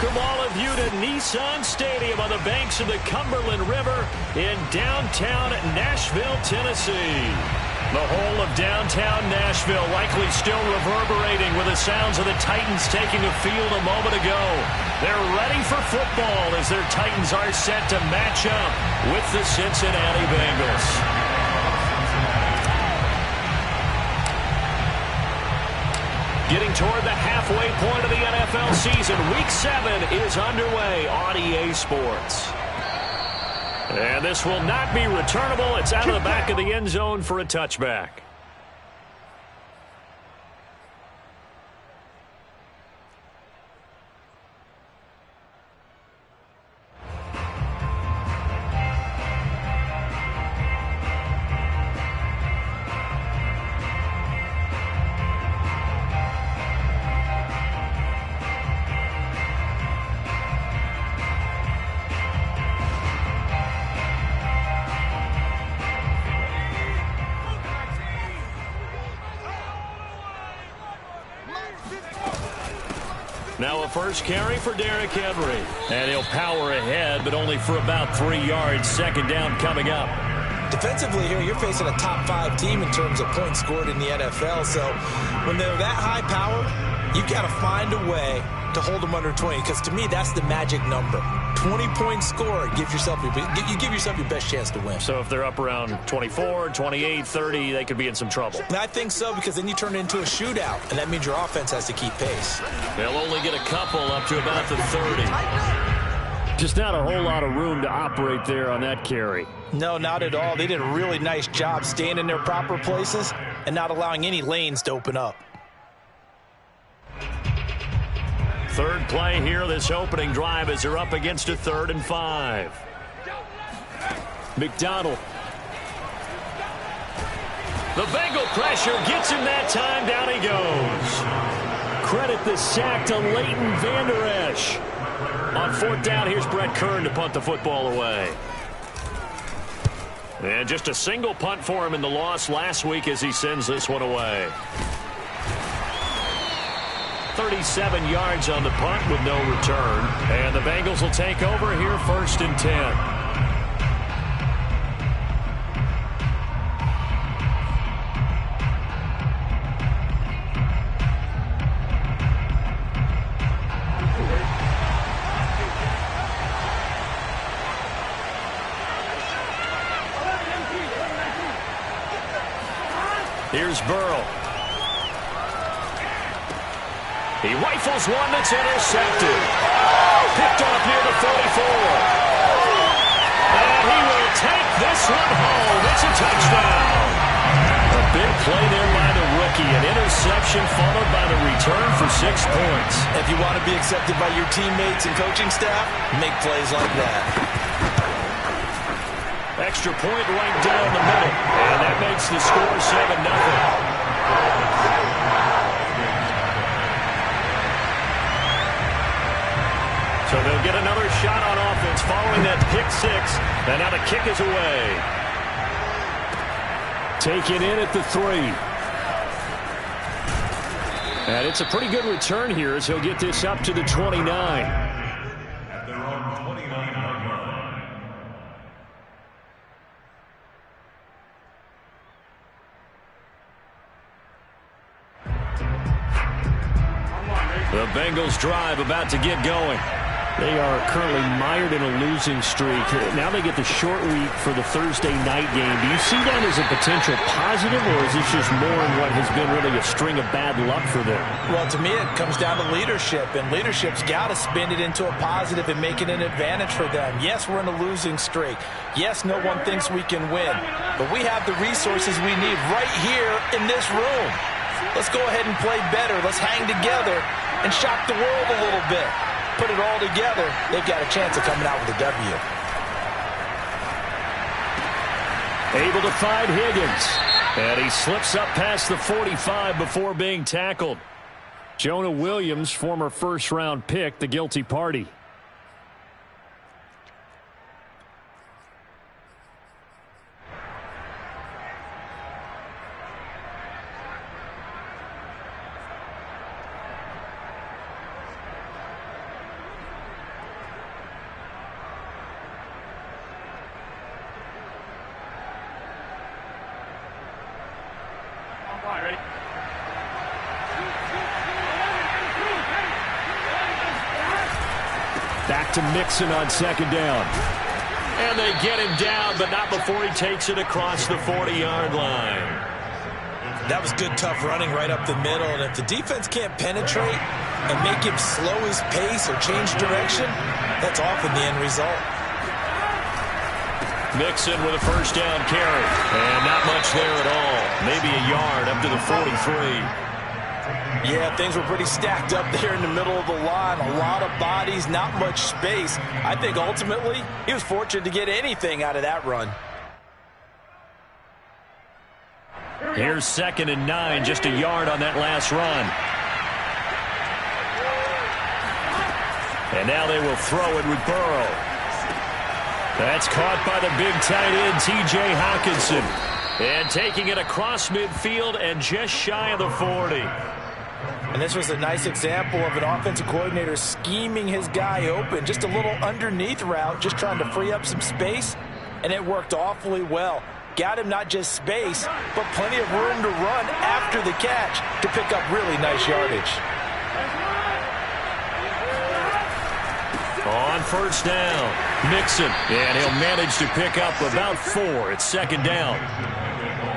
Welcome all of you to Nissan Stadium on the banks of the Cumberland River in downtown Nashville, Tennessee. The whole of downtown Nashville likely still reverberating with the sounds of the Titans taking a field a moment ago. They're ready for football as their Titans are set to match up with the Cincinnati Bengals. Getting toward the halfway point of the NFL season, Week 7 is underway on EA Sports. And this will not be returnable. It's out of the back of the end zone for a touchback. Now a first carry for Derrick Henry. And he'll power ahead, but only for about 3 yards. Second down coming up. Defensively here, you're facing a top 5 team in terms of points scored in the NFL. So when they're that high power, you've got to find a way to hold them under 20. Because to me, that's the magic number. 20-point score, you give yourself your best chance to win. So if they're up around 24, 28, 30, they could be in some trouble. And I think so, because then you turn it into a shootout, and that means your offense has to keep pace. They'll only get a couple up to about the 30. Just not a whole lot of room to operate there on that carry. No, not at all. They did a really nice job staying in their proper places and not allowing any lanes to open up. Third play here, this opening drive, as they're up against a 3rd and 5. McDonald. The Bengal pressure gets him that time. Down he goes. Credit the sack to Leighton Vander Esch. On 4th down, here's Brett Kern to punt the football away. And just a single punt for him in the loss last week as he sends this one away. 37 yards on the punt with no return. And the Bengals will take over here 1st and 10. Here's Burrow. He rifles one that's intercepted. Picked off near the 44. And he will take this one home. It's a touchdown. A big play there by the rookie. An interception followed by the return for 6 points. If you want to be accepted by your teammates and coaching staff, make plays like that. Extra point right down the middle. And that makes the score 7-0. So they'll get another shot on offense following that pick 6. And now the kick is away. Taken in at the 3. And it's a pretty good return here as he'll get this up to the 29. At their own 29-yard line. The Bengals drive about to get going. They are currently mired in a losing streak. Now they get the short week for the Thursday night game. Do you see that as a potential positive, or is this just more in what has been really a string of bad luck for them? Well, to me, it comes down to leadership, and leadership's got to spin it into a positive and make it an advantage for them. Yes, we're in a losing streak. Yes, no one thinks we can win, but we have the resources we need right here in this room. Let's go ahead and play better. Let's hang together and shock the world a little bit. Put it all together, they've got a chance of coming out with a W. Able to find Higgins. And he slips up past the 45 before being tackled. Jonah Williams, former first-round pick, the guilty party. back to Mixon on second down. And they get him down, but not before he takes it across the 40-yard line. That was good, tough running right up the middle. And if the defense can't penetrate and make him slow his pace or change direction, that's often the end result. Mixon with a first down carry. And not much there at all. Maybe a yard up to the 43. Yeah, things were pretty stacked up there in the middle of the line. A lot of bodies, not much space. I think ultimately he was fortunate to get anything out of that run. Here's 2nd and 9, just a yard on that last run. And now they will throw it with Burrow. That's caught by the big tight end, T.J. Hockenson. And taking it across midfield and just shy of the 40. And this was a nice example of an offensive coordinator scheming his guy open. Just a little underneath route, just trying to free up some space. And it worked awfully well. Got him not just space, but plenty of room to run after the catch to pick up really nice yardage. On first down, Mixon. And he'll manage to pick up about 4. It's 2nd down.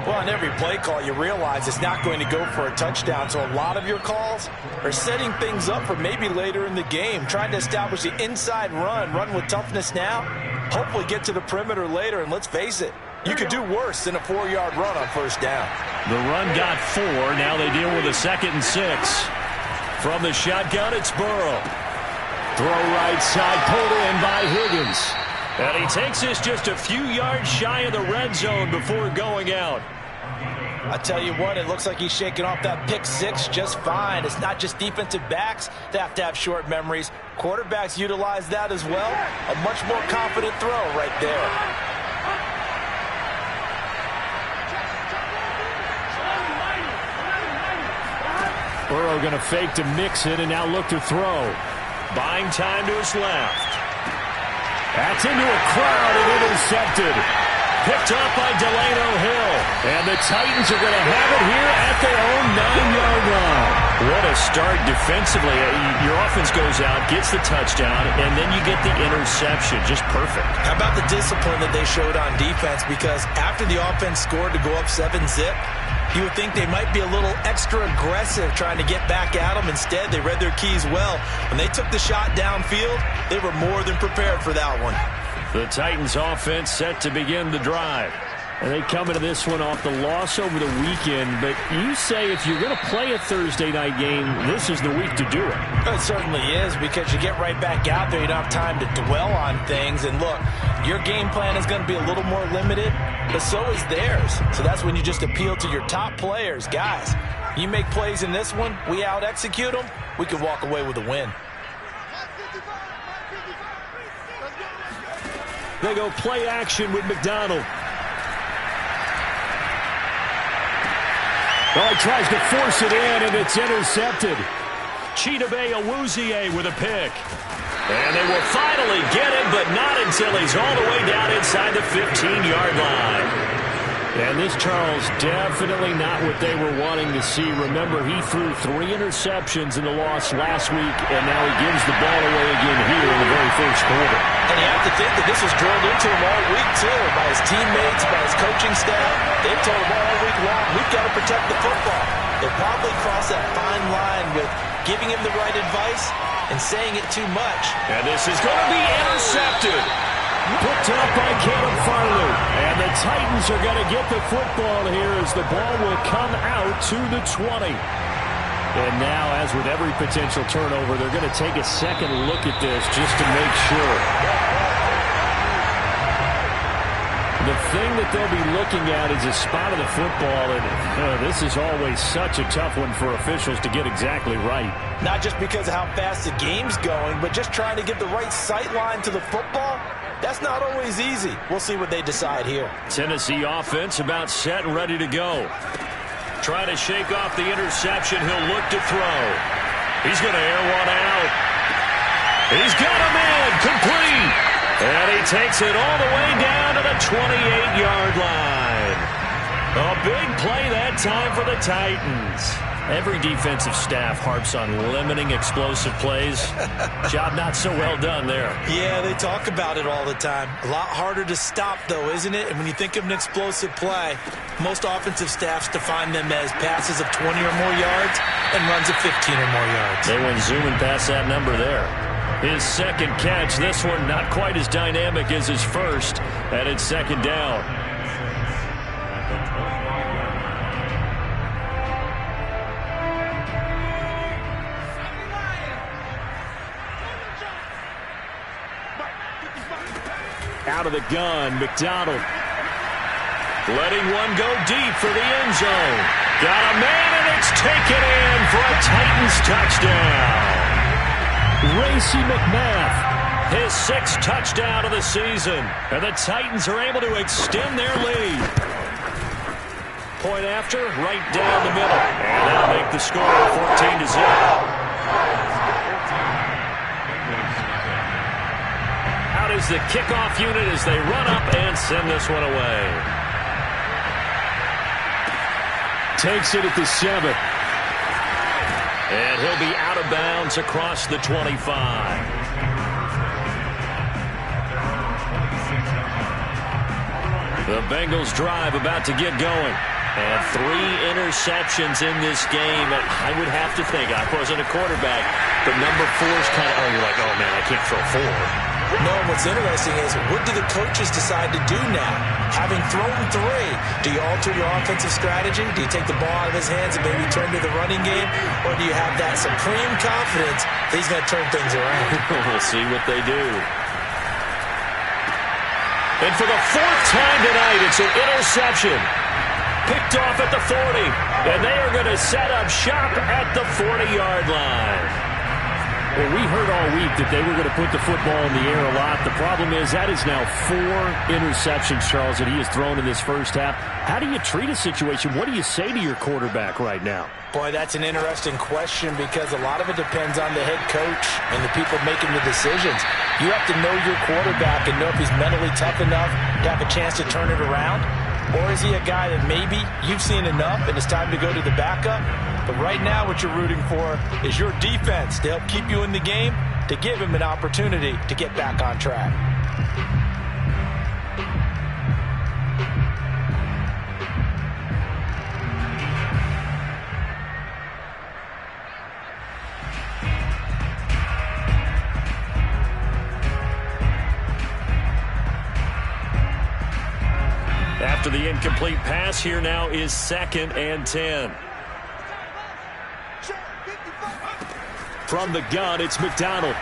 Well, on every play call, you realize it's not going to go for a touchdown. So a lot of your calls are setting things up for maybe later in the game, trying to establish the inside run with toughness now, hopefully get to the perimeter later. And let's face it, you could do worse than a 4-yard run on first down. The run got 4. Now they deal with a 2nd and 6. From the shotgun, it's Burrow. Throw right side, pulled in by Higgins. And he takes this just a few yards shy of the red zone before going out. I tell you what, it looks like he's shaking off that pick 6 just fine. It's not just defensive backs that have short memories. Quarterbacks utilize that as well. A much more confident throw right there. Burrow going to fake to Mixon and now look to throw. Buying time to his left. That's into a crowd and intercepted. Picked up by Delano Hill. And the Titans are going to have it here at their own 9-yard line. What a start defensively. Your offense goes out, gets the touchdown, and then you get the interception. Just perfect. How about the discipline that they showed on defense? Because after the offense scored to go up 7-zip, you would think they might be a little extra aggressive trying to get back at them. Instead, they read their keys well. When they took the shot downfield, they were more than prepared for that one. The Titans offense set to begin the drive. And they come into this one off the loss over the weekend. But you say if you're going to play a Thursday night game, this is the week to do it. It certainly is, because you get right back out there. You don't have time to dwell on things. And look, your game plan is going to be a little more limited, but so is theirs. So that's when you just appeal to your top players. Guys, you make plays in this one, we out-execute them, we can walk away with a win. They go play action with McDonald. Oh, he tries to force it in, and it's intercepted. Chidobe Awuzie with a pick. And they will finally get him, but not until he's all the way down inside the 15-yard line. And this, Charles, definitely not what they were wanting to see. Remember, he threw 3 interceptions in the loss last week, and now he gives the ball away again here in the very first quarter. And you have to think that this was drilled into him all week, too, by his teammates, by his coaching staff. They've told him all week long, we've got to protect the football. They probably crossed that fine line with giving him the right advice and saying it too much. And this is going to be intercepted. Picked up by Caleb Farley. And the Titans are going to get the football here as the ball will come out to the 20. And now, as with every potential turnover, they're going to take a second look at this just to make sure. The thing that they'll be looking at is a spot of the football, and this is always such a tough one for officials to get exactly right. Not just because of how fast the game's going, but just trying to get the right sight line to the football. That's not always easy. We'll see what they decide here. Tennessee offense about set and ready to go. Trying to shake off the interception. He'll look to throw. He's going to air one out. He's got him in. Complete. And he takes it all the way down to the 28-yard line. A big play that time for the Titans. Every defensive staff harps on limiting explosive plays. Job not so well done there. Yeah, they talk about it all the time. A lot harder to stop, though, isn't it? And when you think of an explosive play, most offensive staffs define them as passes of 20 or more yards and runs of 15 or more yards. They went zooming past that number there. His second catch, this one not quite as dynamic as his first, and it's second down. Out of the gun, McDonald. Letting one go deep for the end zone. Got a man, and it's taken in for a Titans touchdown. Racey McMath, his 6th touchdown of the season. And the Titans are able to extend their lead. Point after, right down the middle. And that'll make the score 14-0. Is the kickoff unit as they run up and send this one away. Takes it at the 7. And he'll be out of bounds across the 25. The Bengals drive about to get going. And 3 interceptions in this game. And I would have to think, I wasn't a quarterback, but number 4 is kind of, you're like, oh man, I can't throw 4. No, what's interesting is, what do the coaches decide to do now? Having thrown 3, do you alter your offensive strategy? Do you take the ball out of his hands and maybe turn to the running game? Or do you have that supreme confidence that he's going to turn things around? We'll see what they do. And for the 4th time tonight, it's an interception. Picked off at the 40. And they are going to set up shop at the 40-yard line. Well, we heard all week that they were going to put the football in the air a lot. The problem is that is now 4 interceptions, Charles, that he has thrown in this first half. How do you treat a situation? What do you say to your quarterback right now? Boy, that's an interesting question because a lot of it depends on the head coach and the people making the decisions. You have to know your quarterback and know if he's mentally tough enough to have a chance to turn it around. Or is he a guy that maybe you've seen enough and it's time to go to the backup? But right now what you're rooting for is your defense to help keep you in the game, to give him an opportunity to get back on track. After the incomplete pass, here now is 2nd and 10. From the gun, it's McDonald.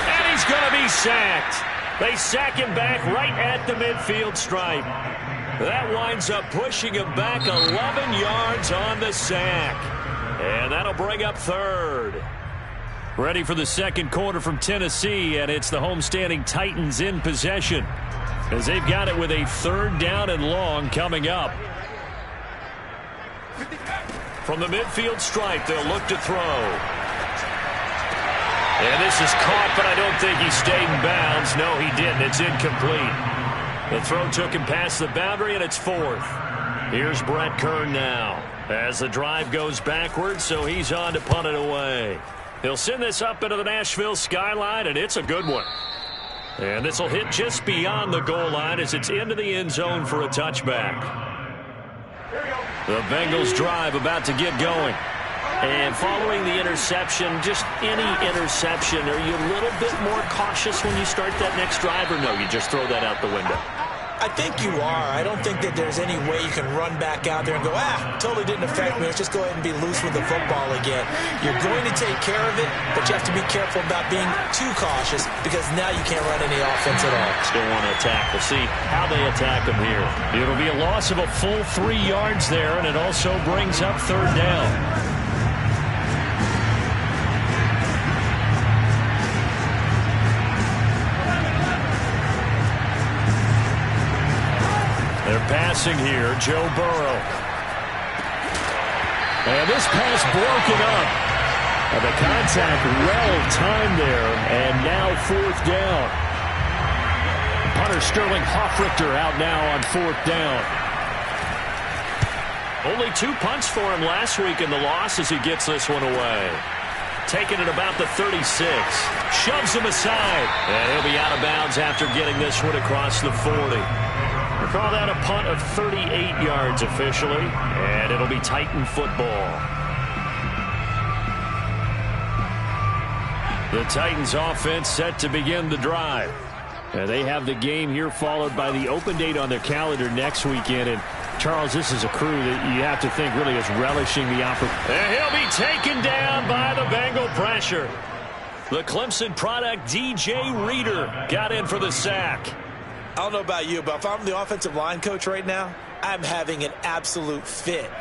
And he's going to be sacked. They sack him back right at the midfield stripe. That winds up pushing him back 11 yards on the sack. And that'll bring up 3rd. Ready for the second quarter from Tennessee, and it's the homestanding Titans in possession, as they've got it with a 3rd down and long coming up. From the midfield stripe, they'll look to throw. And this is caught, but I don't think he stayed in bounds. No, he didn't. It's incomplete. The throw took him past the boundary, and it's 4th. Here's Brett Kern now as the drive goes backwards, so he's on to punt it away. He'll send this up into the Nashville skyline, and it's a good one. And this will hit just beyond the goal line as it's into the end zone for a touchback. The Bengals drive about to get going. And following the interception, just any interception, are you a little bit more cautious when you start that next drive, or no, you just throw that out the window? I think you are. I don't think that there's any way you can run back out there and go, totally didn't affect me. Let's just go ahead and be loose with the football again. You're going to take care of it, but you have to be careful about being too cautious because now you can't run any offense at all. Still want to attack. We'll see how they attack them here. It'll be a loss of a full 3 yards there, and it also brings up 3rd down. They're passing here, Joe Burrow. And this pass broken up. And the contact well timed there, and now 4th down. Punter Center Sterling Hoffrichter out now on 4th down. Only 2 punts for him last week in the loss as he gets this one away. Taking it about the 36. Shoves him aside. And he'll be out of bounds after getting this one across the 40. We'll call that a punt of 38 yards officially. And it'll be Titan football. The Titans offense set to begin the drive. They have the game here followed by the open date on their calendar next weekend. And Charles, this is a crew that you have to think really is relishing the opportunity. And he'll be taken down by the Bengal pressure. The Clemson product, DJ Reader, got in for the sack. I don't know about you, but if I'm the offensive line coach right now, I'm having an absolute fit.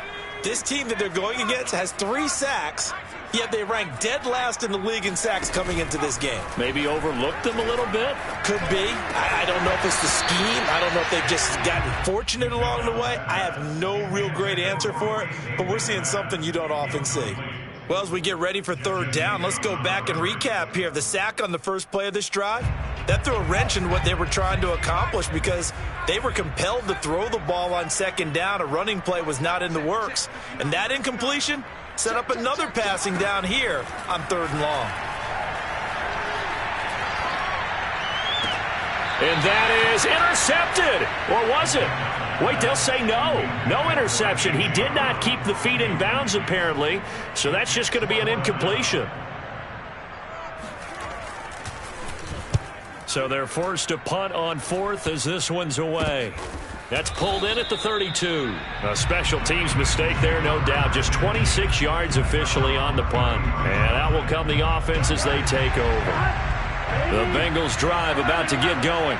This team that they're going against has 3 sacks, yet they rank dead last in the league in sacks coming into this game. Maybe overlooked them a little bit? Could be. I don't know if it's the scheme. I don't know if they've just gotten fortunate along the way. I have no real great answer for it, but we're seeing something you don't often see. Well, as we get ready for 3rd down, let's go back and recap here. The sack on the first play of this drive, that threw a wrench in what they were trying to accomplish because they were compelled to throw the ball on 2nd down. A running play was not in the works. And that incompletion set up another passing down here on 3rd and long. And that is intercepted. Or was it? Wait, they'll say no. No interception. He did not keep the feet in bounds, apparently. So that's just going to be an incompletion. So they're forced to punt on 4th as this one's away. That's pulled in at the 32. A special teams mistake there, no doubt. Just 26 yards officially on the punt. And out will come the offense as they take over. The Bengals drive about to get going.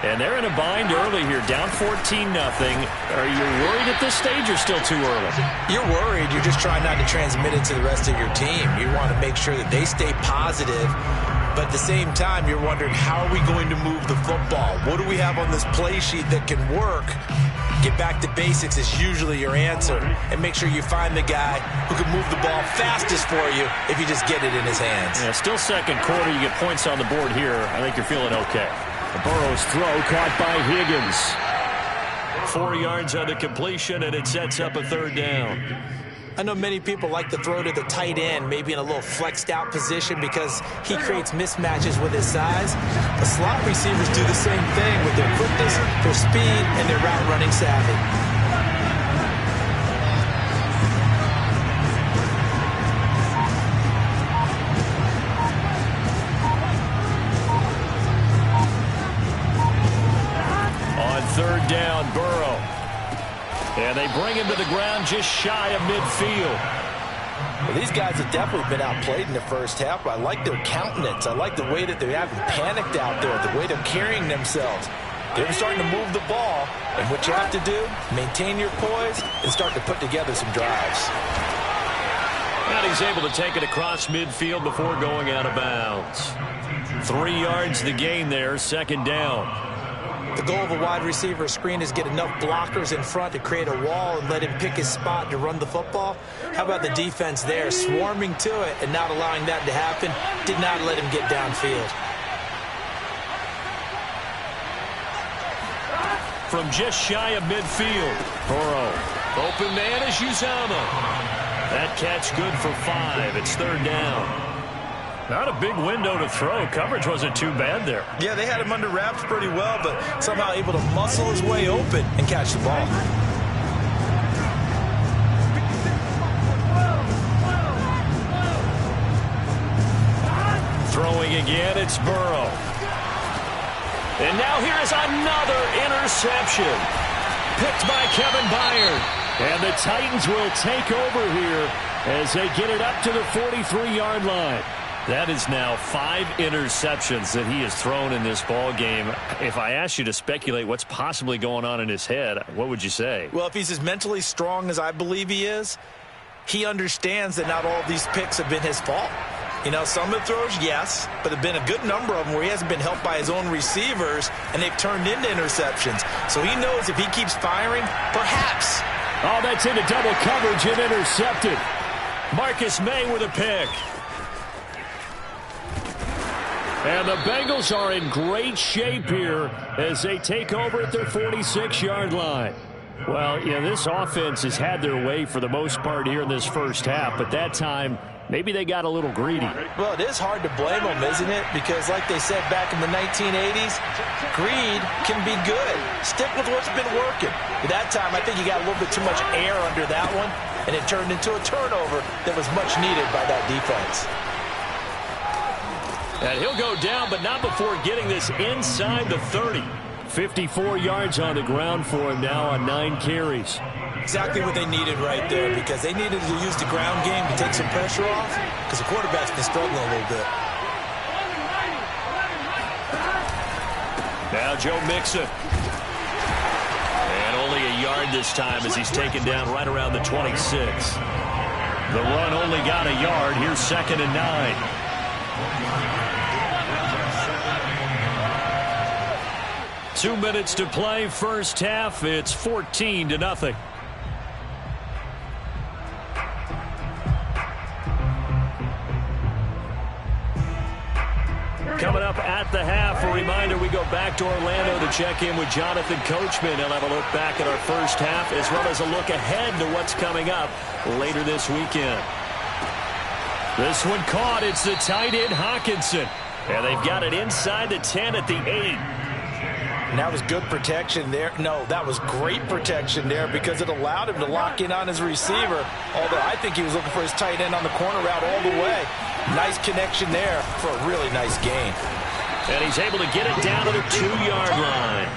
And they're in a bind early here, down 14-0. Are you worried at this stage or still too early? You're worried. You're just trying not to transmit it to the rest of your team. You want to make sure that they stay positive. But at the same time, you're wondering, how are we going to move the football? What do we have on this play sheet that can work? Get back to basics is usually your answer. And make sure you find the guy who can move the ball fastest for you if you just get it in his hands. Yeah, still 2nd quarter. You get points on the board here. I think you're feeling okay. Burrow's throw caught by Higgins. 4 yards on the completion, and it sets up a 3rd down. I know many people like to throw to the tight end, maybe in a little flexed out position because he creates mismatches with his size. The slot receivers do the same thing with their quickness, their speed, and their route running savvy. On 3rd down, Burrow. And they bring him to the ground just shy of midfield. Well, these guys have definitely been outplayed in the first half, but I like their countenance. I like the way that they haven't panicked out there, the way they're carrying themselves. They're starting to move the ball, and what you have to do, maintain your poise and start to put together some drives. And he's able to take it across midfield before going out of bounds. 3 yards to gain there, 2nd down. The goal of a wide receiver screen is get enough blockers in front to create a wall and let him pick his spot to run the football. How about the defense there, swarming to it and not allowing that to happen? Did not let him get downfield. From just shy of midfield, Burrow. Open man is Uzama. That catch good for 5. It's 3rd down. Not a big window to throw. Coverage wasn't too bad there. Yeah, they had him under wraps pretty well, but somehow able to muscle his way open and catch the ball. Throwing again, it's Burrow. And now here is another interception. Picked by Kevin Byard. And the Titans will take over here as they get it up to the 43-yard line. That is now 5 interceptions that he has thrown in this ball game. If I asked you to speculate what's possibly going on in his head, what would you say? Well, if he's as mentally strong as I believe he is, he understands that not all these picks have been his fault. You know, some of the throws, yes, but there have been a good number of them where he hasn't been helped by his own receivers, and they've turned into interceptions. So he knows if he keeps firing, perhaps. Oh, that's into double coverage and intercepted. Marcus May with a pick. And the Bengals are in great shape here as they take over at their 46-yard line. Well, this offense has had their way for the most part here in this first half, but that time, maybe they got a little greedy. Well, it is hard to blame them, isn't it? Because like they said back in the 1980s, greed can be good. Stick with what's been working. But that time, I think you got a little bit too much air under that one, and it turned into a turnover that was much needed by that defense. And he'll go down, but not before getting this inside the 30. 54 yards on the ground for him now on 9 carries. Exactly what they needed right there, because they needed to use the ground game to take some pressure off, because the quarterback's been struggling a little bit. Now Joe Mixon. And only a yard this time as he's taken down right around the 26. The run only got a yard. Here's 2nd and 9. 2 minutes to play, first half. It's 14-0. Coming up at the half, a reminder, we go back to Orlando to check in with Jonathan Coachman. He'll have a look back at our first half as well as a look ahead to what's coming up later this weekend. This one caught. It's the tight end Hawkinson. And they've got it inside the 10 at the 8. And that was good protection there. No, that was great protection there because it allowed him to lock in on his receiver, although I think he was looking for his tight end on the corner route all the way. Nice connection there for a really nice gain. And he's able to get it down to the 2-yard line.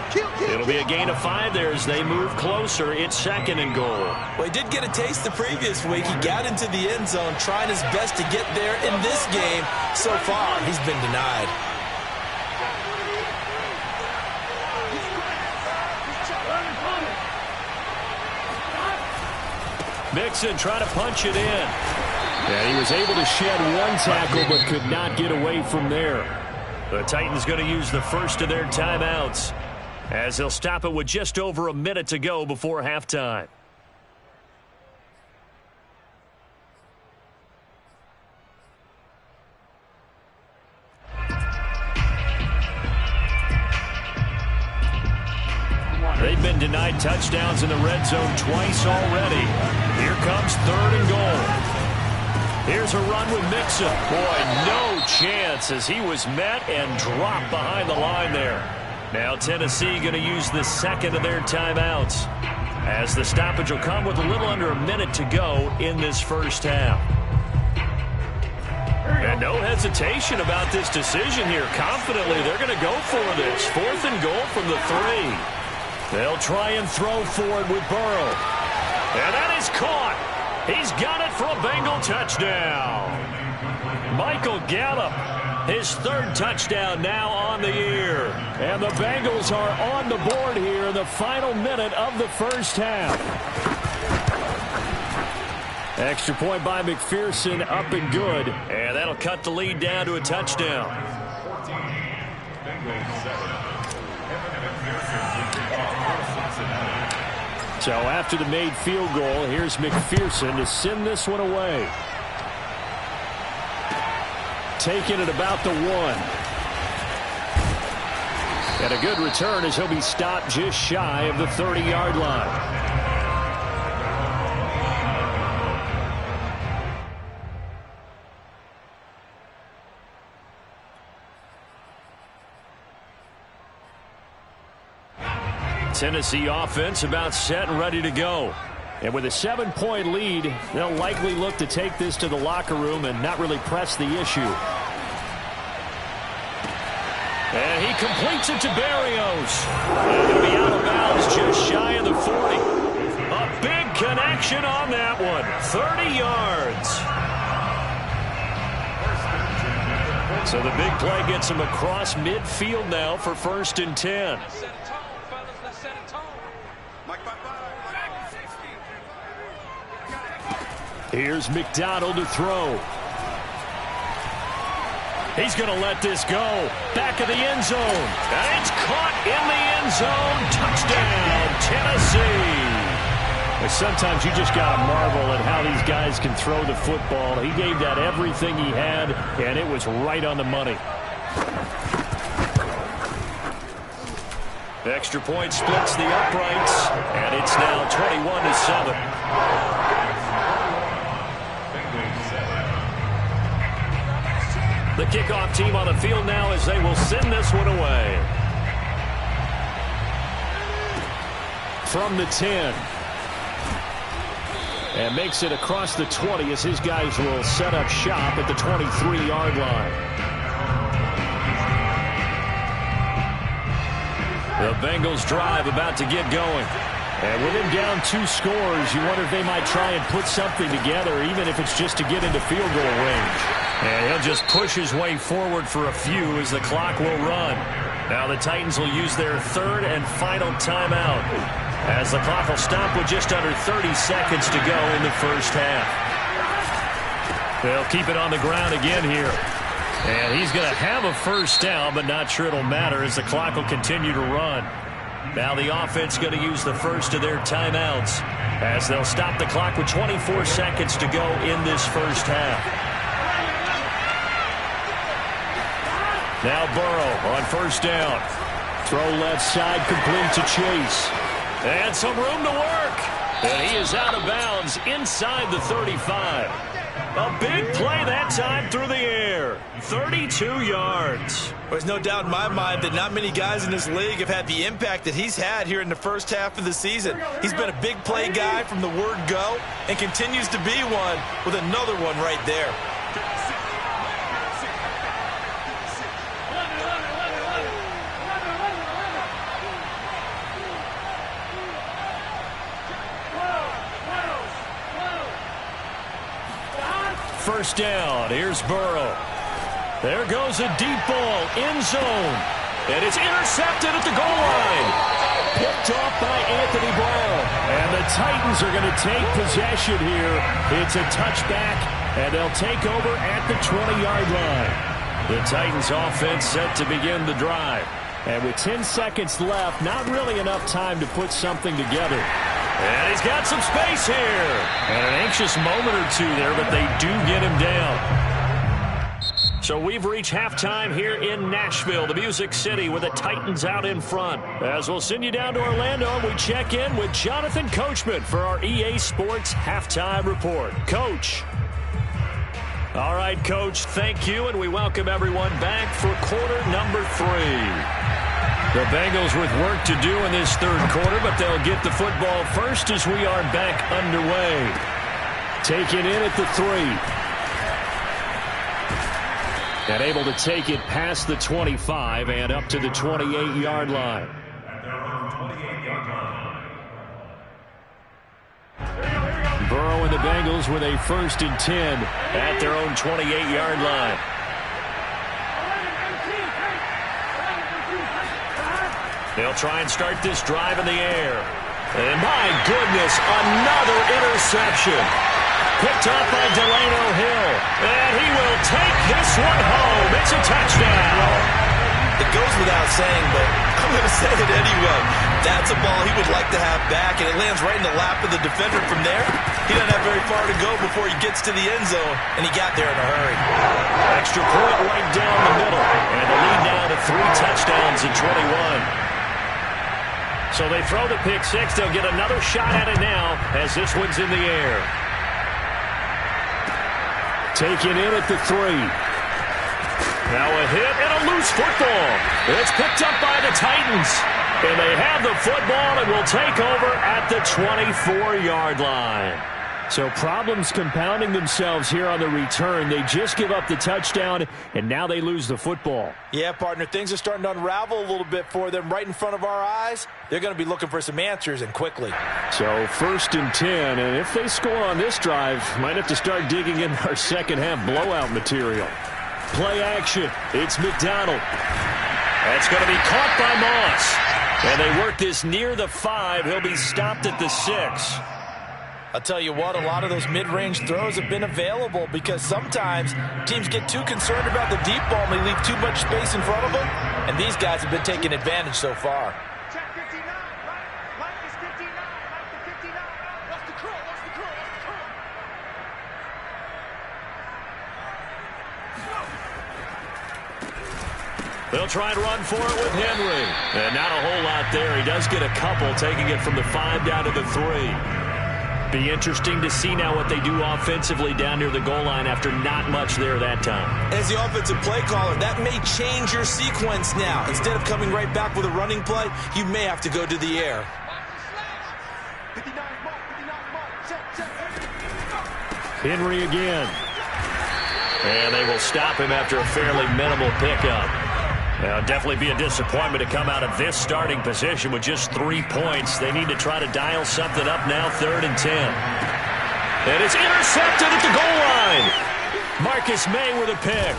It'll be a gain of 5 there as they move closer. It's 2nd and goal. Well, he did get a taste the previous week. He got into the end zone trying his best to get there in this game. So far, he's been denied. Mixon trying to punch it in. And he was able to shed one tackle but could not get away from there. The Titans going to use the first of their timeouts as they'll stop it with just over a minute to go before halftime. They've been denied touchdowns in the red zone twice already. Here comes 3rd and goal. Here's a run with Mixon. Boy, no chance as he was met and dropped behind the line there. Now Tennessee going to use the second of their timeouts as the stoppage will come with a little under a minute to go in this first half. And no hesitation about this decision here. Confidently, they're going to go for this. 4th and goal from the 3. They'll try and throw forward with Burrow. And that is caught. He's got it for a Bengal touchdown. Michael Gallup, his 3rd touchdown now on the year. And the Bengals are on the board here in the final minute of the first half. Extra point by McPherson, up and good. And that'll cut the lead down to a touchdown. So after the made field goal, here's McPherson to send this one away. Taking it about the 1. And a good return as he'll be stopped just shy of the 30-yard line. Tennessee offense about set and ready to go. And with a 7-point lead, they'll likely look to take this to the locker room and not really press the issue. And he completes it to Berrios. And he'll be out of bounds just shy of the 40. A big connection on that one. 30 yards. So the big play gets him across midfield now for 1st and 10. Here's McDonald to throw. He's going to let this go. Back of the end zone. And it's caught in the end zone. Touchdown, Tennessee. Sometimes you just got to marvel at how these guys can throw the football. He gave that everything he had, and it was right on the money. Extra point splits the uprights, and it's now 21-7. The kickoff team on the field now as they will send this one away. From the 10. And makes it across the 20 as his guys will set up shop at the 23-yard line. The Bengals drive about to get going. And with him down 2 scores, you wonder if they might try and put something together, even if it's just to get into field goal range. And he'll just push his way forward for a few as the clock will run. Now the Titans will use their 3rd and final timeout, as the clock will stop with just under 30 seconds to go in the first half. They'll keep it on the ground again here. And he's going to have a first down, but not sure it'll matter as the clock will continue to run. Now the offense going to use the first of their timeouts as they'll stop the clock with 24 seconds to go in this first half. Now Burrow on first down. Throw left side complete to Chase. And some room to work. And he is out of bounds inside the 35. A big play that time through the air. 32 yards. There's no doubt in my mind that not many guys in this league have had the impact that he's had here in the first half of the season. He's been a big play guy from the word go and continues to be one with another one right there. First down. Here's Burrow. There goes a deep ball. End zone. And it's intercepted at the goal line. Picked off by Anthony Brown. And the Titans are going to take possession here. It's a touchback, and they'll take over at the 20-yard line. The Titans offense set to begin the drive. And with 10 seconds left, not really enough time to put something together. And he's got some space here. And an anxious moment or two there, but they do get him down. So we've reached halftime here in Nashville, the Music City, with the Titans out in front. As we'll send you down to Orlando, and we check in with Jonathan Coachman for our EA Sports Halftime Report. Coach. All right, Coach, thank you, and we welcome everyone back for quarter number 3. The Bengals with work to do in this third quarter, but they'll get the football first as we are back underway. Taken in at the 3. And able to take it past the 25 and up to the 28-yard line. Burrow and the Bengals with a 1st and 10 at their own 28-yard line. They'll try and start this drive in the air. And my goodness, another interception. Picked up by Delano Hill. And he will take this one home. It's a touchdown. It goes without saying, but I'm going to say it anyway. That's a ball he would like to have back, and it lands right in the lap of the defender from there. He doesn't have very far to go before he gets to the end zone, and he got there in a hurry. Extra point right down the middle. And the lead now to 3 touchdowns in 21. So they throw the pick 6. They'll get another shot at it now as this one's in the air. Taken in at the 3. Now a hit and a loose football. It's picked up by the Titans. And they have the football and will take over at the 24-yard line. So problems compounding themselves here on the return. They just give up the touchdown, and now they lose the football. Yeah, partner, things are starting to unravel a little bit for them right in front of our eyes. They're going to be looking for some answers, and quickly. So 1st and 10, and if they score on this drive, might have to start digging in our second half blowout material. Play action. It's McDonald. That's going to be caught by Moss. And they work this near the 5. He'll be stopped at the 6. I'll tell you what, a lot of those mid-range throws have been available because sometimes teams get too concerned about the deep ball and they leave too much space in front of them, and these guys have been taking advantage so far. Check 59, Mike is 59, Mike to 59. What's the curl? What's the curl? What's the curl? They'll try and run for it with Henry. And not a whole lot there. He does get a couple, taking it from the 5 down to the 3. Be interesting to see now what they do offensively down near the goal line after not much there that time. As the offensive play caller, that may change your sequence now. Instead of coming right back with a running play, you may have to go to the air. 59 mark, check. Henry again. And they will stop him after a fairly minimal pickup. Now, definitely be a disappointment to come out of this starting position with just 3 points. They need to try to dial something up now, 3rd and 10. And it's intercepted at the goal line. Marcus May with a pick.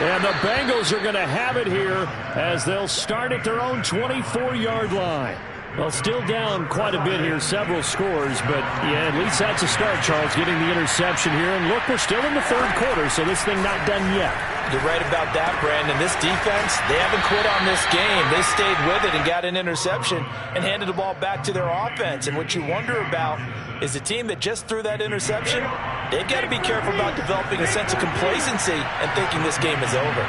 And the Bengals are going to have it here as they'll start at their own 24-yard line. Well, still down quite a bit here, several scores, but yeah, at least that's a start, Charles, getting the interception here. And look, we're still in the 3rd quarter, so this thing not done yet. You're right about that, Brandon. This defense, they haven't quit on this game. They stayed with it and got an interception and handed the ball back to their offense. And what you wonder about is the team that just threw that interception, they've got to be careful about developing a sense of complacency and thinking this game is over.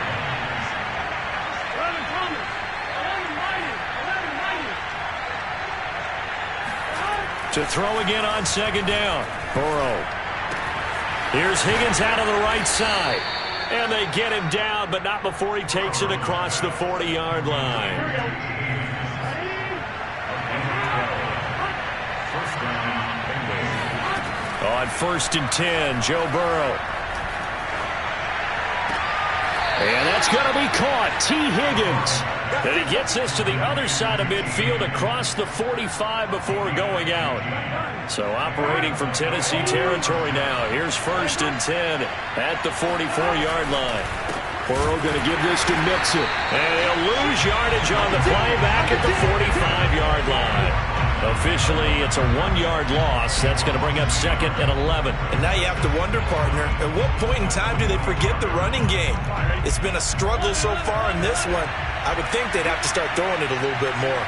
To throw again on 2nd down. Burrow. Here's Higgins out of the right side. And they get him down, but not before he takes it across the 40-yard line. On 1st and 10, Joe Burrow. And that's going to be caught. T. Higgins. And he gets us to the other side of midfield across the 45 before going out. So operating from Tennessee territory now. Here's 1st and 10 at the 44-yard line. Burrow going to give this to Mixon. And he'll lose yardage on the play back at the 45-yard line. Officially, it's a 1-yard loss. That's going to bring up 2nd and 11. And now you have to wonder, partner, at what point in time do they forget the running game? It's been a struggle so far in this one. I would think they'd have to start throwing it a little bit more.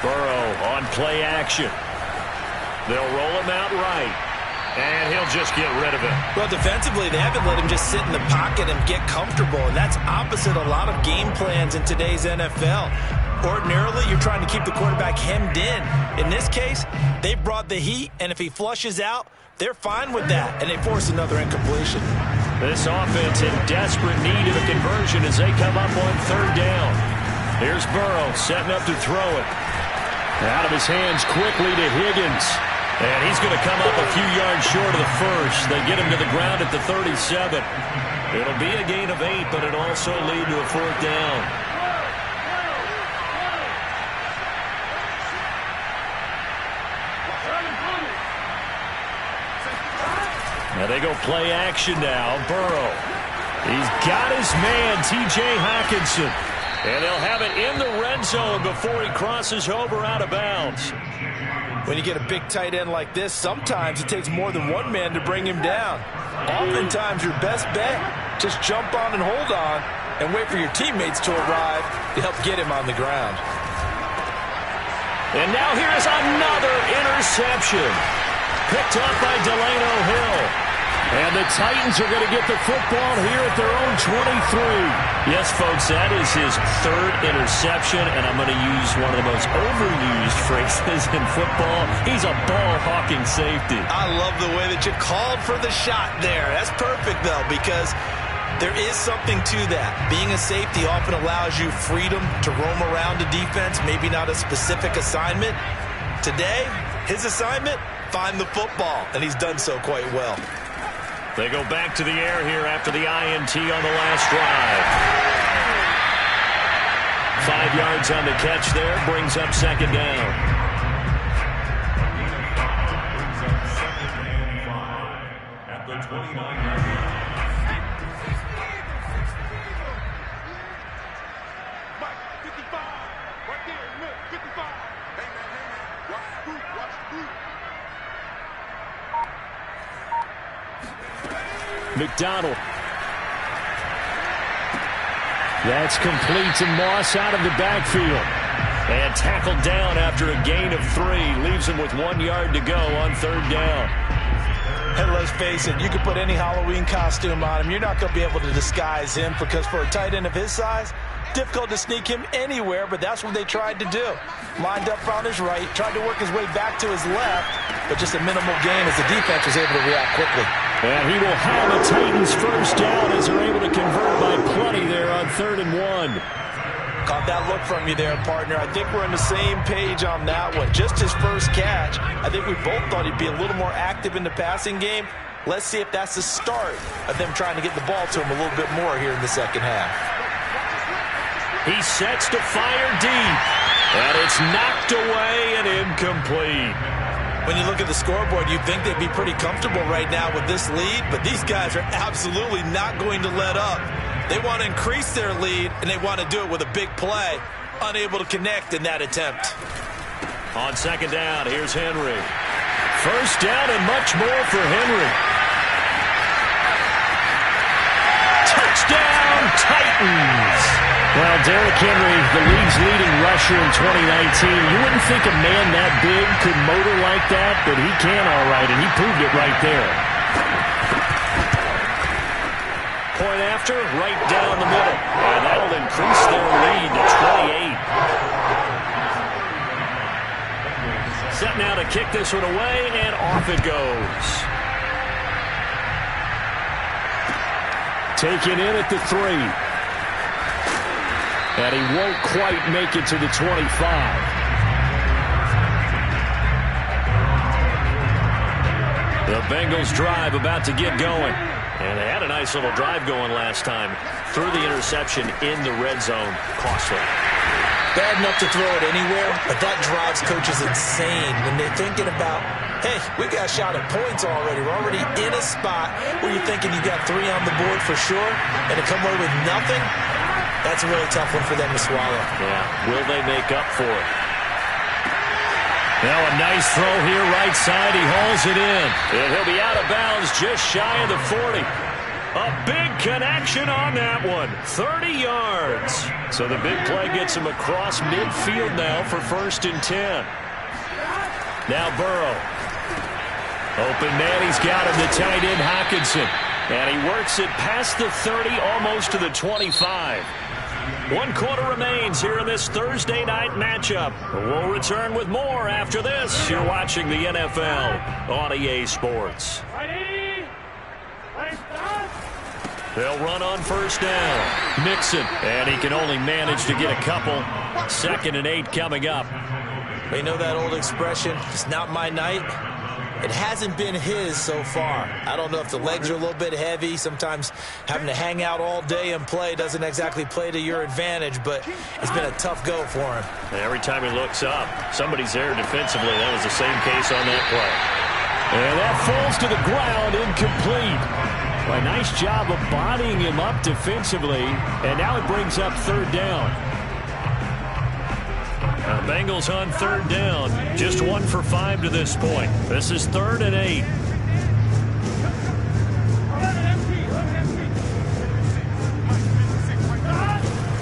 Burrow on play action. They'll roll him out right. And he'll just get rid of it. Well, defensively, they haven't let him just sit in the pocket and get comfortable. And that's opposite a lot of game plans in today's NFL. Ordinarily, you're trying to keep the quarterback hemmed in. In this case, they brought the heat, and if he flushes out, they're fine with that, and they force another incompletion. This offense in desperate need of a conversion as they come up on 3rd down. Here's Burrow setting up to throw it. Out of his hands quickly to Higgins. And he's going to come up a few yards short of the first. They get him to the ground at the 37. It'll be a gain of 8, but it'll also lead to a 4th down. Now they go play action now. Burrow. He's got his man, T.J. Hockenson. And they'll have it in the red zone before he crosses over out of bounds. When you get a big tight end like this, sometimes it takes more than one man to bring him down. Oftentimes, your best bet, just jump on and hold on and wait for your teammates to arrive to help get him on the ground. And now here's another interception. Picked up by Delano Hill. And the Titans are going to get the football here at their own 23. Yes, folks, that is his 3rd interception, and I'm going to use one of the most overused phrases in football. He's a ball-hawking safety. I love the way that you called for the shot there. That's perfect, though, because there is something to that. Being a safety often allows you freedom to roam around the defense, maybe not a specific assignment. Today, his assignment, find the football, and he's done so quite well. They go back to the air here after the INT on the last drive. 5 yards on the catch there, brings up 2nd down. At the 29-yard line. Mike, 55. Right there, look, 55. Hey, man. Watch the group, watch the group. McDonald. That's complete to Moss out of the backfield. And tackled down after a gain of 3. Leaves him with 1 yard to go on 3rd down. And let's face it, you can put any Halloween costume on him. You're not going to be able to disguise him because for a tight end of his size, difficult to sneak him anywhere, but that's what they tried to do. Lined up on his right, tried to work his way back to his left, but just a minimal gain as the defense was able to react quickly. And he will have the Titans first down as they're able to convert by plenty there on 3rd and 1. Caught that look from you there, partner. I think we're on the same page on that one. Just his first catch. I think we both thought he'd be a little more active in the passing game. Let's see if that's the start of them trying to get the ball to him a little bit more here in the second half. He sets to fire deep. And it's knocked away and incomplete. When you look at the scoreboard, you'd think they'd be pretty comfortable right now with this lead, but these guys are absolutely not going to let up. They want to increase their lead, and they want to do it with a big play. Unable to connect in that attempt. On 2nd down, here's Henry. First down and much more for Henry. Touchdown, Titans! Well, Derrick Henry, the league's leading rusher in 2019. You wouldn't think a man that big could motor like that, but he can all right, and he proved it right there. Point after, right down the middle. And that'll increase their lead to 28. Set now to kick this one away, and off it goes. Taken in at the 3. And he won't quite make it to the 25. The Bengals drive about to get going. And they had a nice little drive going last time. Threw the interception in the red zone. Costly. Bad enough to throw it anywhere, but that drives coaches insane when they're thinking about, hey, we got a shot at points already. We're already in a spot where you're thinking you got 3 on the board for sure, and to come away with nothing, that's a really tough one for them to swallow. Yeah, will they make up for it? Now a nice throw here, right side. He hauls it in. And he'll be out of bounds just shy of the 40. A big connection on that one. 30 yards. So the big play gets him across midfield now for 1st and 10. Now Burrow. Open man, he's got him, the tight end Hockenson. And he works it past the 30, almost to the 25. 1 quarter remains here in this Thursday night matchup. We'll return with more after this. You're watching the NFL on EA Sports. They'll run on 1st down. Mixon, and he can only manage to get a couple. 2nd and 8 coming up. They know that old expression, it's not my night. It hasn't been his so far. I don't know if the legs are a little bit heavy. Sometimes having to hang out all day and play doesn't exactly play to your advantage, but it's been a tough go for him. Every time he looks up, somebody's there defensively. That was the same case on that play. And that falls to the ground, incomplete. Well, a nice job of bodying him up defensively, and now it brings up 3rd down. The Bengals on 3rd down. Just 1 for 5 to this point. This is 3rd and 8.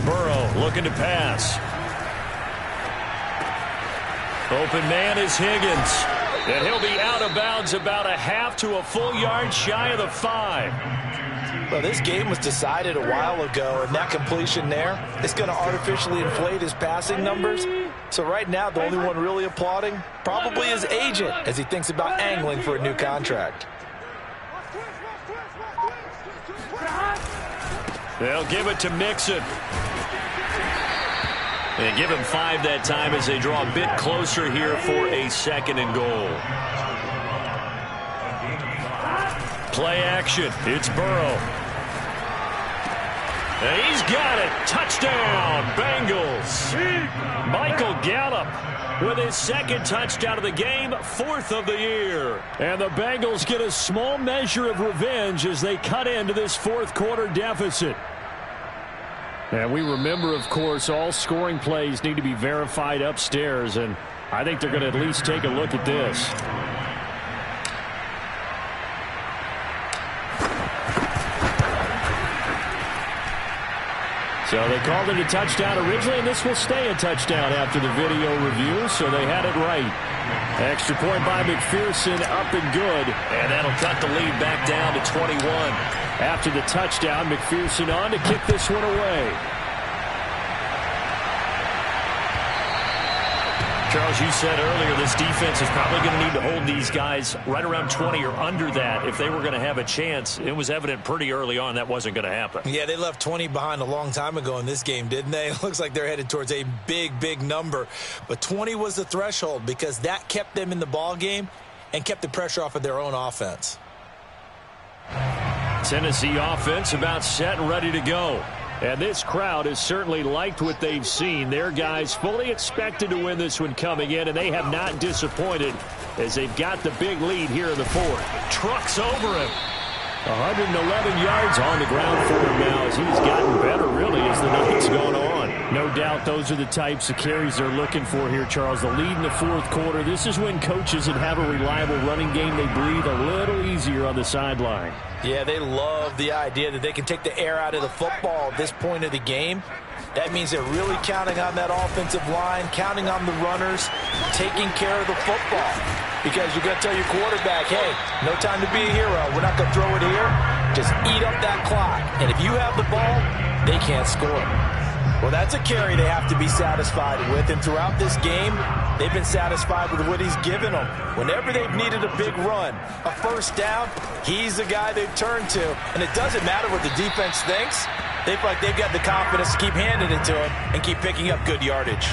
Burrow looking to pass. Open man is Higgins. And he'll be out of bounds about a half to a full yard shy of the 5. Well, this game was decided a while ago, and that completion there is going to artificially inflate his passing numbers. So right now, the only one really applauding probably his agent as he thinks about angling for a new contract. They'll give it to Mixon. They give him 5 that time as they draw a bit closer here for a 2nd and goal. Play action. It's Burrow. And he's got it. Touchdown, Bengals. Michael Gallup with his 2nd touchdown of the game, 4th of the year. And the Bengals get a small measure of revenge as they cut into this 4th quarter deficit. And we remember, of course, all scoring plays need to be verified upstairs, and I think they're going to at least take a look at this. So they called it a touchdown originally, and this will stay a touchdown after the video review, so they had it right. Extra point by McPherson, up and good. And that'll cut the lead back down to 21. After the touchdown, McPherson on to kick this one away. Charles, you said earlier this defense is probably going to need to hold these guys right around 20 or under that if they were going to have a chance. It was evident pretty early on that wasn't going to happen. Yeah, they left 20 behind a long time ago in this game, didn't they? It looks like they're headed towards a big, big number. But 20 was the threshold because that kept them in the ball game and kept the pressure off of their own offense. Tennessee offense about set and ready to go. And this crowd has certainly liked what they've seen. Their guys fully expected to win this one coming in, and they have not disappointed as they've got the big lead here in the fourth. Trucks over him. 111 yards on the ground for him now as he's gotten better, really, as the night's gone on. No doubt those are the types of carries they're looking for here, Charles. The lead in the fourth quarter. This is when coaches that have a reliable running game, they breathe a little easier on the sideline. Yeah, they love the idea that they can take the air out of the football at this point of the game. That means they're really counting on that offensive line, counting on the runners, taking care of the football. Because you're going to tell your quarterback, hey, no time to be a hero. We're not going to throw it here. Just eat up that clock. And if you have the ball, they can't score. Well, that's a carry they have to be satisfied with. And throughout this game, they've been satisfied with what he's given them. Whenever they've needed a big run, a first down, he's the guy they've turned to. And it doesn't matter what the defense thinks. They feel like they've got the confidence to keep handing it to him and keep picking up good yardage.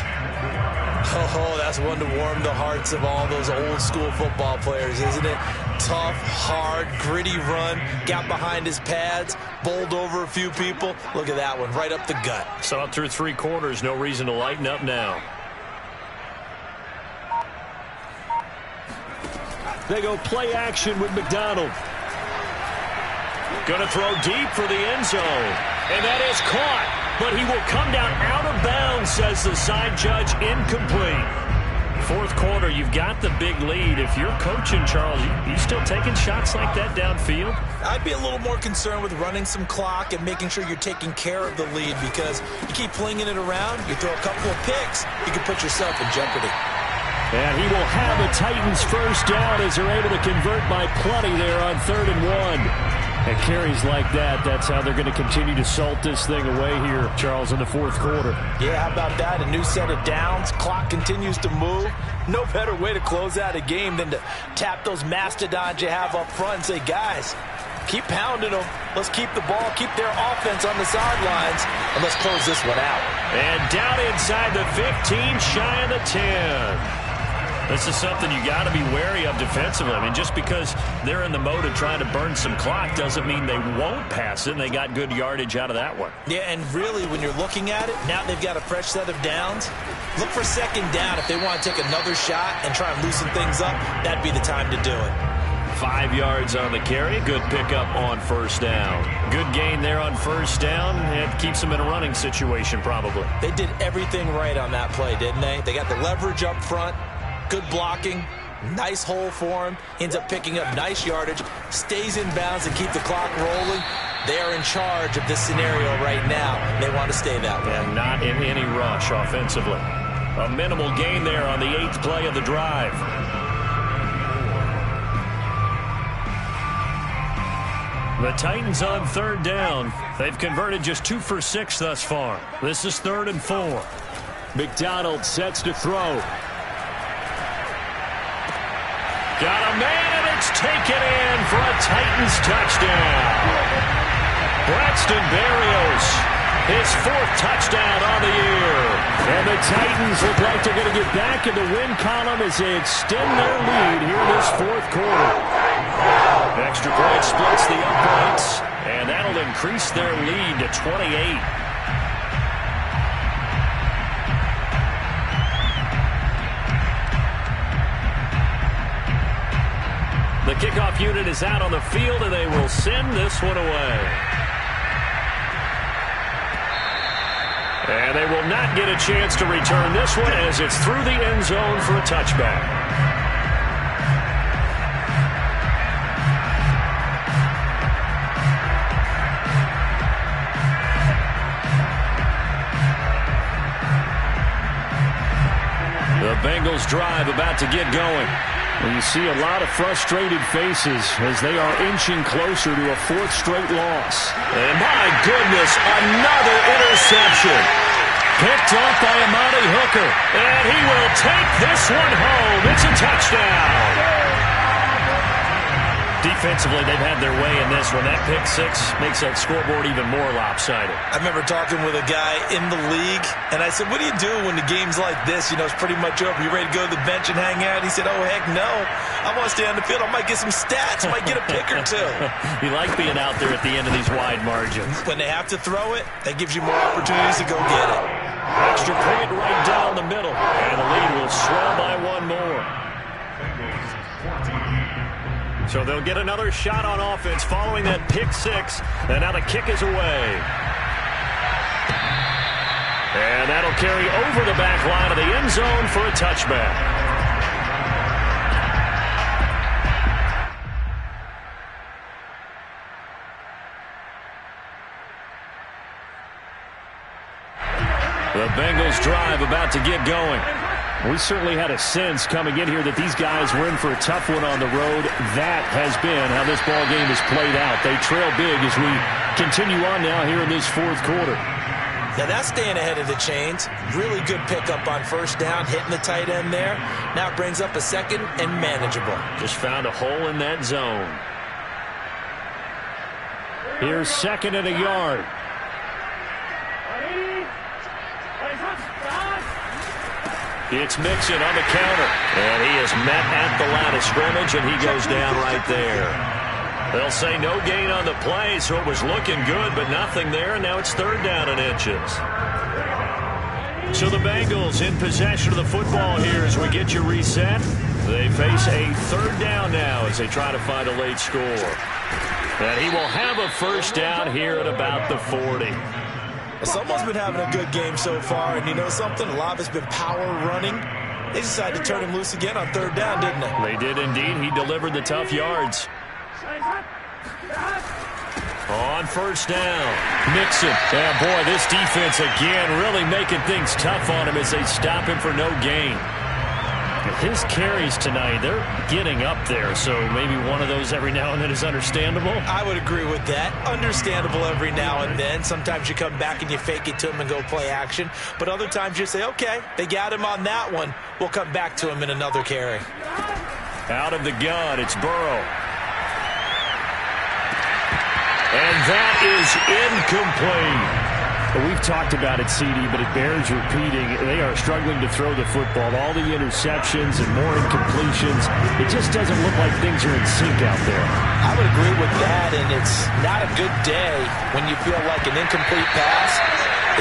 Oh, that's one to warm the hearts of all those old school football players, isn't it? Tough, hard, gritty run, got behind his pads, bowled over a few people. Look at that one, right up the gut. So up through three quarters, no reason to lighten up now. They go play action with McDonald. Going to throw deep for the end zone. And that is caught. But he will come down out of bounds, says the side judge, incomplete. Fourth quarter, you've got the big lead. If you're coaching, Charles, you still taking shots like that downfield? I'd be a little more concerned with running some clock and making sure you're taking care of the lead, because you keep flinging it around, you throw a couple of picks, you can put yourself in jeopardy. And he will have the Titans first down as they're able to convert by plenty there on 3rd and 1. And carries like that, that's how they're going to continue to salt this thing away here, Charles, in the fourth quarter. Yeah, how about that? A new set of downs. Clock continues to move. No better way to close out a game than to tap those mastodons you have up front and say, guys, keep pounding them. Let's keep the ball, keep their offense on the sidelines, and let's close this one out. And down inside the 15, shy of the 10. This is something you got to be wary of defensively. I mean, just because they're in the mode of trying to burn some clock doesn't mean they won't pass it, and they got good yardage out of that one. Yeah, and really, when you're looking at it, now they've got a fresh set of downs. Look for second down. If they want to take another shot and try and loosen things up, that'd be the time to do it. 5 yards on the carry. Good pickup on first down. Good gain there on first down. It keeps them in a running situation, probably. They did everything right on that play, didn't they? They got the leverage up front. Good blocking, nice hole for him, ends up picking up nice yardage, stays in bounds and keep the clock rolling. They are in charge of this scenario right now. They want to stay that way. And not in any rush offensively. A minimal gain there on the 8th play of the drive. The Titans on 3rd down. They've converted just 2 for 6 thus far. This is 3rd and 4. McDonald sets to throw. Got a man, and it's taken in for a Titans touchdown. Braxton Berrios, his 4th touchdown on the year. And the Titans look like they're going to get back in the win column as they extend their lead here in this 4th quarter. Extra point splits the uprights, and that'll increase their lead to 28. The kickoff unit is out on the field, and they will send this one away. And they will not get a chance to return this one as it's through the end zone for a touchback. The Bengals drive about to get going. Well, you see a lot of frustrated faces as they are inching closer to a fourth straight loss. And my goodness, another interception. Picked off by Amani Hooker. And he will take this one home. It's a touchdown. Defensively, they've had their way in this one. That pick six makes that scoreboard even more lopsided. I remember talking with a guy in the league, and I said, what do you do when the game's like this? You know, it's pretty much over. You ready to go to the bench and hang out? He said, oh, heck no. I want to stay on the field. I might get some stats. I might get a pick or two. You like being out there at the end of these wide margins. When they have to throw it, that gives you more opportunities to go get it. Extra point right down the middle. And the lead will swell by one more. So they'll get another shot on offense following that pick six. And now the kick is away. And that'll carry over the back line of the end zone for a touchback. The Bengals drive about to get going. We certainly had a sense coming in here that these guys were in for a tough one on the road. That has been how this ball game has played out. They trail big as we continue on now here in this fourth quarter. Now that's staying ahead of the chains. Really good pickup on first down, hitting the tight end there. Now it brings up a second and manageable. Just found a hole in that zone. Here's second and a yard. It's Mixon on the counter. And he is met at the line of scrimmage, and he goes down right there. They'll say no gain on the play, so it was looking good, but nothing there, and now it's third down and inches. So the Bengals in possession of the football here as we get you reset. They face a third down now as they try to find a late score. And he will have a first down here at about the 40. Someone's been having a good game so far, and you know something? A lot of it's been power running. They decided to turn him loose again on third down, didn't they? They did indeed. He delivered the tough yards. On first down, Mixon. And boy, this defense again really making things tough on him as they stop him for no gain. His carries tonight, they're getting up there, so maybe one of those every now and then is understandable. I would agree with that. Understandable every now and then. Sometimes you come back and you fake it to him and go play action. But other times you say, okay, they got him on that one. We'll come back to him in another carry. Out of the gun, it's Burrow. And that is incomplete. We've talked about it, CD, but it bears repeating. They are struggling to throw the football. All the interceptions and more incompletions. It just doesn't look like things are in sync out there. I would agree with that, and it's not a good day when you feel like an incomplete pass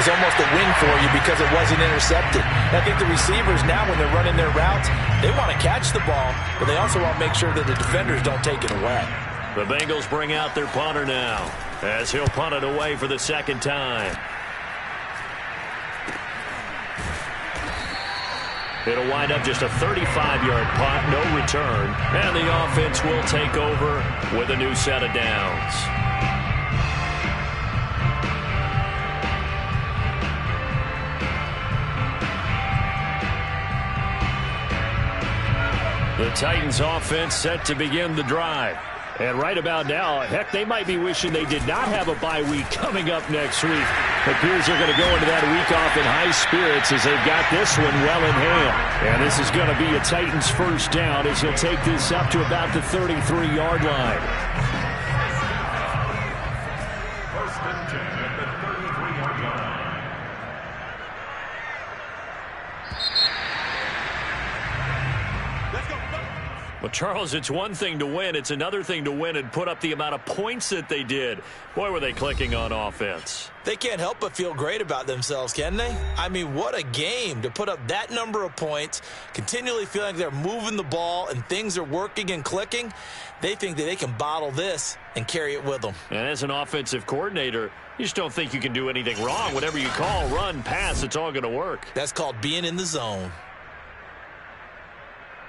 is almost a win for you because it wasn't intercepted. And I think the receivers now, when they're running their routes, they want to catch the ball, but they also want to make sure that the defenders don't take it away. The Bengals bring out their punter now as he'll punt it away for the second time. It'll wind up just a 35-yard punt, no return, and the offense will take over with a new set of downs. The Titans offense set to begin the drive. And right about now, heck, they might be wishing they did not have a bye week coming up next week. It appears they're going to go into that week off in high spirits as they've got this one well in hand. And this is going to be a Titans first down as he'll take this up to about the 33-yard line. First and 10 at the 33-yard line. Well, Charles, it's one thing to win. It's another thing to win and put up the amount of points that they did. Boy, were they clicking on offense. They can't help but feel great about themselves, can they? I mean, what a game to put up that number of points, continually feeling like they're moving the ball and things are working and clicking. They think that they can bottle this and carry it with them. And as an offensive coordinator, you just don't think you can do anything wrong. Whatever you call, run, pass, it's all going to work. That's called being in the zone.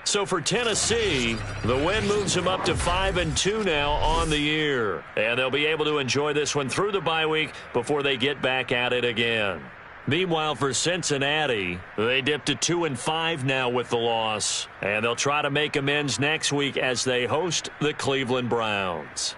So for Tennessee, the win moves them up to 5-2 now on the year. And they'll be able to enjoy this one through the bye week before they get back at it again. Meanwhile, for Cincinnati, they dipped to 2-5 now with the loss. And they'll try to make amends next week as they host the Cleveland Browns.